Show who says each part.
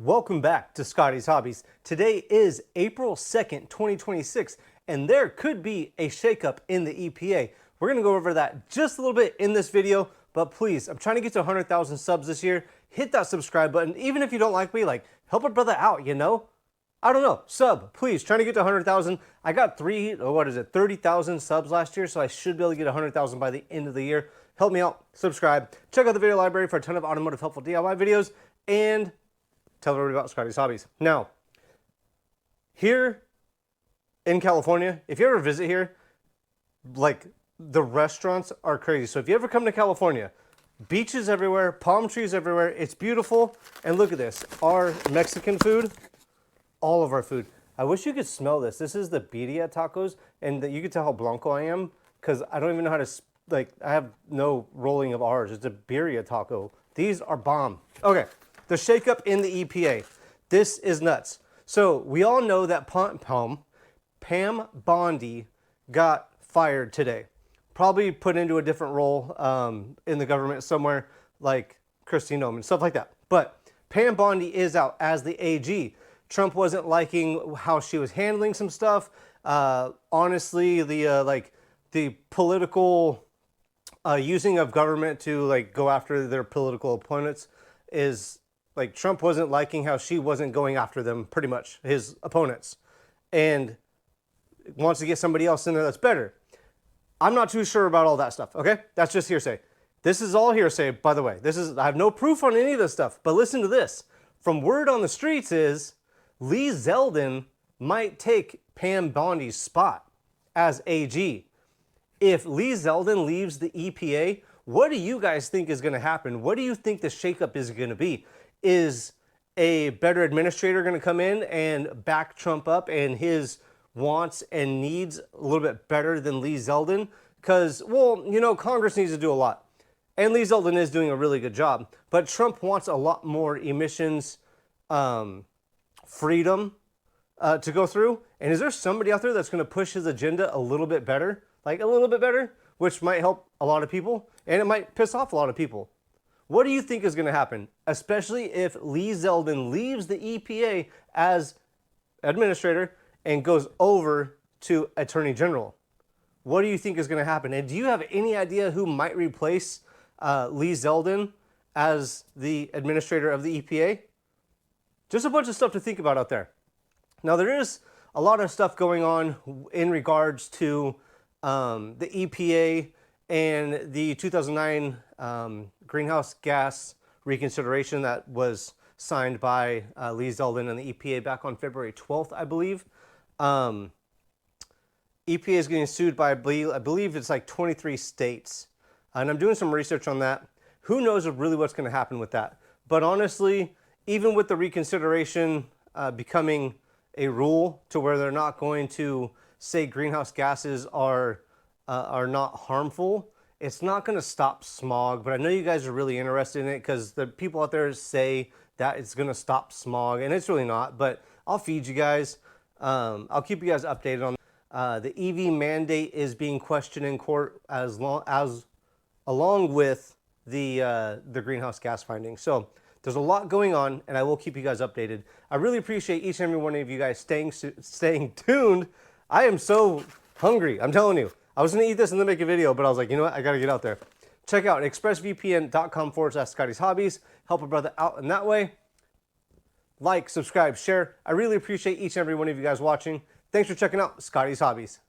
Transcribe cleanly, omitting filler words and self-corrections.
Speaker 1: welcome back to Scotty's Hobbies. Today is April 2nd, 2026, and there could be a shakeup in the EPA. We're going to go over that just a little bit in this video, but please, I'm trying to get to 100,000 subs this year. Hit that subscribe button. Even if you don't like me, help a brother out, you know? I don't know, sub, please, trying to get to 100,000. I got 30,000 subs last year, so I should be able to get 100,000 by the end of the year. Help me out, subscribe, check out the video library for a ton of automotive helpful DIY videos, and tell everybody about Scotty's Hobbies. Now, here in California, if you ever visit here, the restaurants are crazy. So if you ever come to California, beaches everywhere, palm trees everywhere, it's beautiful. And look at this, our Mexican food, all of our food. I wish you could smell this. This is the birria tacos, and you can tell how blanco I am because I don't even know how to, I have no rolling of R's. It's a birria taco. These are bomb. Okay. The shakeup in the EPA. This is nuts. So we all know that Pam Bondi got fired today. Probably put into a different role in the government somewhere, like Christine Oman, stuff like that. But Pam Bondi is out as the AG. Trump wasn't liking how she was handling some stuff. Honestly, the political using of government to go after their political opponents is Trump wasn't liking how she wasn't going after them, pretty much, his opponents, and wants to get somebody else in there that's better. I'm not too sure about all that stuff, okay? That's just hearsay. This is all hearsay, by the way. I have no proof on any of this stuff, but listen to this. From word on the streets is Lee Zeldin might take Pam Bondi's spot as AG. If Lee Zeldin leaves the EPA, what do you guys think is going to happen? What do you think the shakeup is going to be? Is a better administrator going to come in and back Trump up and his wants and needs a little bit better than Lee Zeldin? Because, well, you know, Congress needs to do a lot. And Lee Zeldin is doing a really good job. But Trump wants a lot more emissions freedom to go through. And is there somebody out there that's going to push his agenda a little bit better? A little bit better? Which might help a lot of people. And it might piss off a lot of people. What do you think is going to happen, especially if Lee Zeldin leaves the EPA as administrator and goes over to Attorney General? What do you think is going to happen? And do you have any idea who might replace Lee Zeldin as the administrator of the EPA? Just a bunch of stuff to think about out there. Now, there is a lot of stuff going on in regards to the EPA and the 2009 greenhouse gas reconsideration that was signed by Lee Zeldin and the EPA back on February 12th, I believe. EPA is getting sued by, I believe it's 23 states. And I'm doing some research on that. Who knows really what's going to happen with that? But honestly, even with the reconsideration becoming a rule to where they're not going to say greenhouse gases are not harmful, it's not going to stop smog. But I know you guys are really interested in it because the people out there say that it's going to stop smog, and it's really not. But I'll feed you guys. I'll keep you guys updated on the EV mandate is being questioned in court along with the greenhouse gas findings. So there's a lot going on, and I will keep you guys updated. I really appreciate each and every one of you guys staying tuned. I am so hungry, I'm telling you. I was going to eat this and then make a video, but I was like, you know what? I got to get out there. Check out expressvpn.com/Scotty's Hobbies. Help a brother out in that way. Like, subscribe, share. I really appreciate each and every one of you guys watching. Thanks for checking out Scotty's Hobbies.